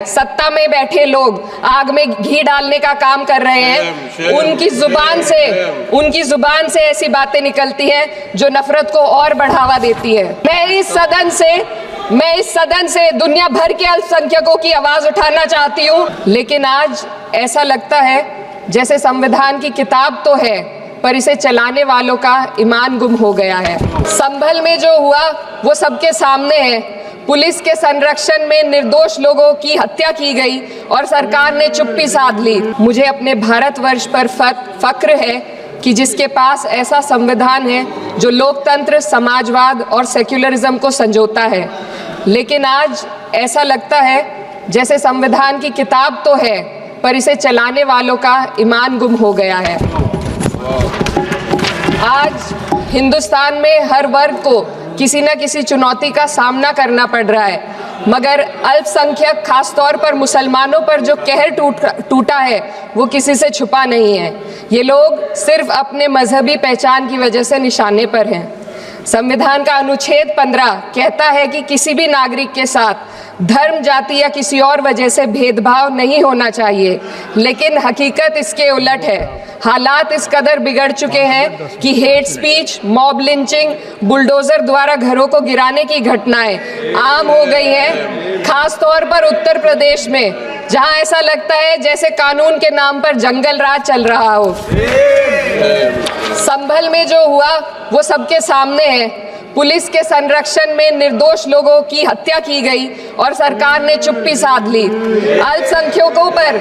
सत्ता में बैठे लोग आग में घी डालने का काम कर रहे हैं। उनकी जुबान से ऐसी बातें निकलती हैं जो नफरत को और बढ़ावा देती है। मैं इस सदन से दुनिया भर के अल्पसंख्यकों की आवाज उठाना चाहती हूँ, लेकिन आज ऐसा लगता है जैसे संविधान की किताब तो है पर इसे चलाने वालों का ईमान गुम हो गया है। संभल में जो हुआ वो सबके सामने है। पुलिस के संरक्षण में निर्दोष लोगों की हत्या की गई और सरकार ने चुप्पी साध ली। मुझे अपने भारतवर्ष पर फक्र है कि जिसके पास ऐसा संविधान है जो लोकतंत्र, समाजवाद और सेक्युलरिज्म को संजोता है। लेकिन आज ऐसा लगता है जैसे संविधान की किताब तो है पर इसे चलाने वालों का ईमान गुम हो गया है। आज हिंदुस्तान में हर वर्ग को किसी न किसी चुनौती का सामना करना पड़ रहा है, मगर अल्पसंख्यक खासतौर पर मुसलमानों पर जो कहर टूटा है वो किसी से छुपा नहीं है। ये लोग सिर्फ अपने मजहबी पहचान की वजह से निशाने पर हैं। संविधान का अनुच्छेद 15 कहता है कि किसी भी नागरिक के साथ धर्म, जाति या किसी और वजह से भेदभाव नहीं होना चाहिए, लेकिन हकीकत इसके उलट है। हालात इस कदर बिगड़ चुके हैं कि hate speech, mob lynching, bulldozer द्वारा घरों को गिराने की घटनाएं आम हो गई हैं, खास तौर पर उत्तर प्रदेश में, जहां ऐसा लगता है जैसे कानून के नाम पर जंगल राज चल रहा हो। संभल में जो हुआ वो सबके सामने है। पुलिस के संरक्षण में निर्दोष लोगों की हत्या की गई और सरकार ने चुप्पी साध ली। अल्पसंख्यकों पर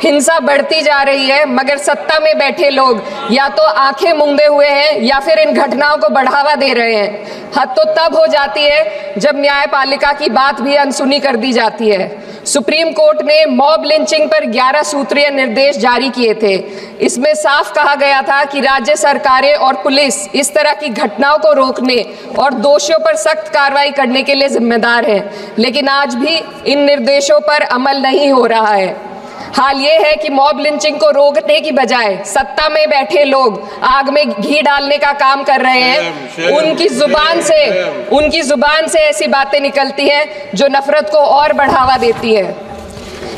हिंसा बढ़ती जा रही है, मगर सत्ता में बैठे लोग या तो आंखें मूंदे हुए हैं या फिर इन घटनाओं को बढ़ावा दे रहे हैं। हद तो तब हो जाती है जब न्यायपालिका की बात भी अनसुनी कर दी जाती है। सुप्रीम कोर्ट ने मॉब लिंचिंग पर 11 सूत्रीय निर्देश जारी किए थे। इसमें साफ कहा गया था कि राज्य सरकारें और पुलिस इस तरह की घटनाओं को रोकने और दोषियों पर सख्त कार्रवाई करने के लिए जिम्मेदार है, लेकिन आज भी इन निर्देशों पर अमल नहीं हो रहा है। हाल ये है कि मॉब लिंचिंग को रोकने की बजाय सत्ता में बैठे लोग आग में घी डालने का काम कर रहे हैं। उनकी जुबान से ऐसी बातें निकलती हैं जो नफरत को और बढ़ावा देती है।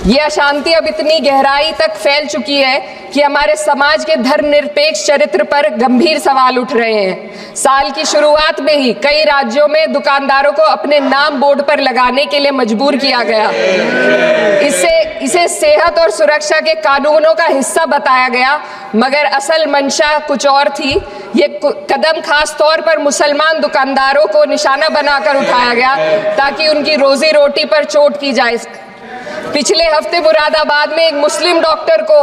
ये अशांति अब इतनी गहराई तक फैल चुकी है कि हमारे समाज के धर्मनिरपेक्ष चरित्र पर गंभीर सवाल उठ रहे हैं। साल की शुरुआत में ही कई राज्यों में दुकानदारों को अपने नाम बोर्ड पर लगाने के लिए मजबूर किया गया। इसे सेहत और सुरक्षा के कानूनों का हिस्सा बताया गया, मगर असल मंशा कुछ और थी। ये कदम खास तौर पर मुसलमान दुकानदारों को निशाना बनाकर उठाया गया ताकि उनकी रोजी रोटी पर चोट की जाए। पिछले हफ्ते मुरादाबाद में एक मुस्लिम डॉक्टर को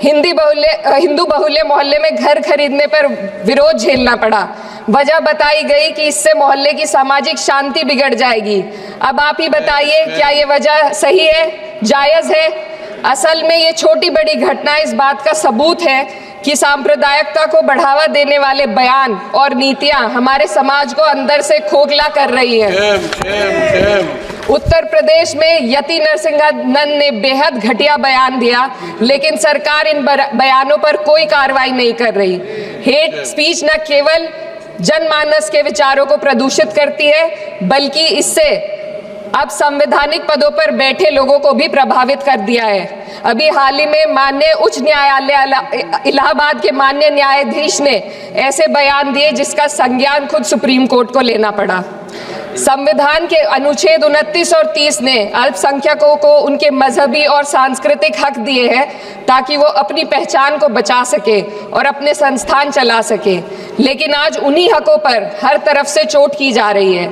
हिंदू बहुल्य मोहल्ले में घर खरीदने पर विरोध झेलना पड़ा। वजह बताई गई कि इससे मोहल्ले की सामाजिक शांति बिगड़ जाएगी। अब आप ही बताइए, क्या ये वजह सही है, जायज है? असल में ये छोटी बड़ी घटना इस बात का सबूत है कि सांप्रदायिकता को बढ़ावा देने वाले बयान और नीतियां हमारे समाज को अंदर से खोखला कर रही हैं। उत्तर प्रदेश में यति नरसिंहानंद ने बेहद घटिया बयान दिया, लेकिन सरकार इन बयानों पर कोई कार्रवाई नहीं कर रही। हेट स्पीच न केवल जनमानस के विचारों को प्रदूषित करती है, बल्कि इससे अब संवैधानिक पदों पर बैठे लोगों को भी प्रभावित कर दिया है। अभी हाल ही में माननीय उच्च न्यायालय इलाहाबाद के माननीय न्यायाधीश ने ऐसे बयान दिए जिसका संज्ञान खुद सुप्रीम कोर्ट को लेना पड़ा। संविधान के अनुच्छेद 29 और 30 ने अल्पसंख्यकों को उनके मजहबी और सांस्कृतिक हक दिए हैं ताकि वो अपनी पहचान को बचा सके और अपने संस्थान चला सके, लेकिन आज उन्हीं हकों पर हर तरफ से चोट की जा रही है।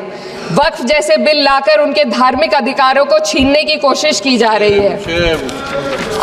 वक्फ जैसे बिल लाकर उनके धार्मिक अधिकारों को छीनने की कोशिश की जा रही है।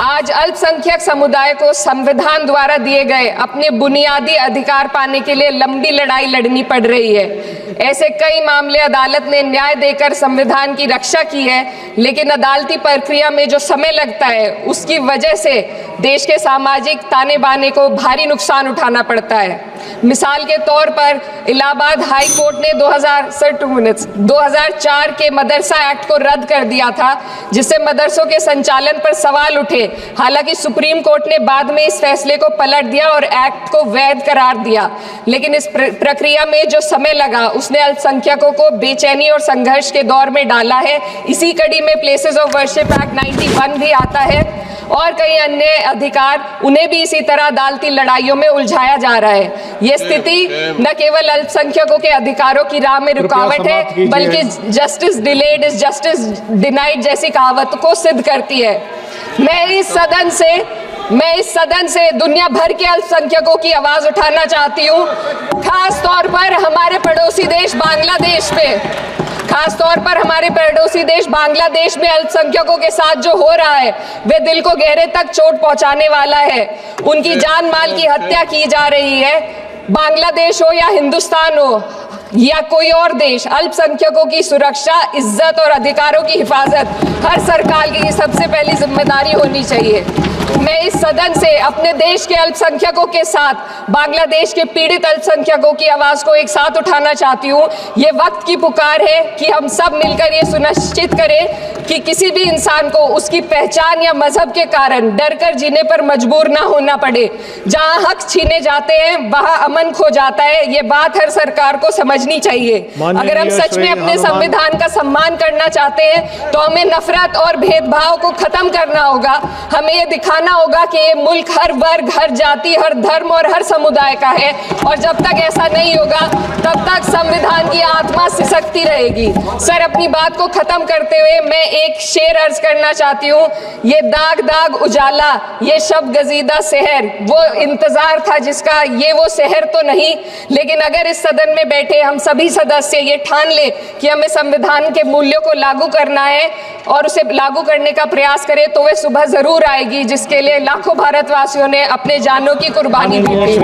आज अल्पसंख्यक समुदाय को संविधान द्वारा दिए गए अपने बुनियादी अधिकार पाने के लिए लंबी लड़ाई लड़नी पड़ रही है। ऐसे कई मामले अदालत ने न्याय देकर संविधान की रक्षा की है, लेकिन अदालती प्रक्रिया में जो समय लगता है उसकी वजह से देश के सामाजिक ताने बाने को भारी नुकसान उठाना पड़ता है। मिसाल के तौर पर इलाहाबाद हाई कोर्ट ने 2004 के मदरसा एक्ट को रद्द कर दिया था, जिससे मदरसों के संचालन पर सवाल उठे। हालांकि सुप्रीम कोर्ट ने बाद में इस फैसले को पलट दिया और एक्ट को वैध करार दिया, लेकिन इस प्रक्रिया में जो समय लगा उसने अल्पसंख्यकों को बेचैनी और संघर्ष के दौर में डाला है। इसी कड़ी में प्लेसेस ऑफ वर्शिप एक्ट 91 भी आता है और कई अन्य अधिकार, उन्हें भी इसी तरह अदालती लड़ाइयों में उलझाया जा रहा है। ये स्थिति न केवल अल्पसंख्यकों के अधिकारों की राह में रुकावट है, बल्कि justice delayed is justice denied जैसी कहावत को सिद्ध करती है। मैं इस सदन से दुनिया भर के अल्पसंख्यकों की आवाज उठाना चाहती हूँ, खास तौर पर हमारे पड़ोसी देश बांग्लादेश में अल्पसंख्यकों के साथ जो हो रहा है वे दिल को गहरे तक चोट पहुंचाने वाला है। उनकी जान माल की हत्या की जा रही है। बांग्लादेश हो या हिंदुस्तान हो या कोई और देश, अल्पसंख्यकों की सुरक्षा, इज्जत और अधिकारों की हिफाजत हर सरकार की सबसे पहली जिम्मेदारी होनी चाहिए। मैं इस सदन से अपने देश के अल्पसंख्यकों के साथ बांग्लादेश के पीड़ित अल्पसंख्यकों की आवाज को एक साथ उठाना चाहती हूँ। ये वक्त की पुकार है कि हम सब मिलकर ये सुनिश्चित करें कि किसी भी इंसान को उसकी पहचान या मजहब के कारण डर कर जीने पर मजबूर ना होना पड़े। जहाँ हक छीने जाते हैं वहाँ अमन खो जाता है। ये बात हर सरकार को समझनी चाहिए। अगर हम सच में अपने संविधान का सम्मान करना चाहते हैं तो हमें नफरत और भेदभाव को खत्म करना होगा। हमें ये दिखाना होगा कि ये मुल्क हर वर्ग, हर जाति, हर धर्म और हर समुदाय का है, और जब तक ऐसा नहीं होगा तब तक संविधान की आत्मा सिसकती रहेगी। सर, अपनी बात को खत्म करते हुए मैं एक शेर अर्ज करना चाहती हूँ। ये दाग दाग उजाला, ये शब गजीदा शहर, वो इंतजार था जिसका, ये वो शहर तो नहीं। लेकिन अगर इस सदन में बैठे हम सभी सदस्य ये ठान ले कि हमें संविधान के मूल्यों को लागू करना है और उसे लागू करने का प्रयास करें, तो वह सुबह जरूर आएगी जिसके लिए लाखों भारतवासियों ने अपने जानों की कुर्बानी दी थी।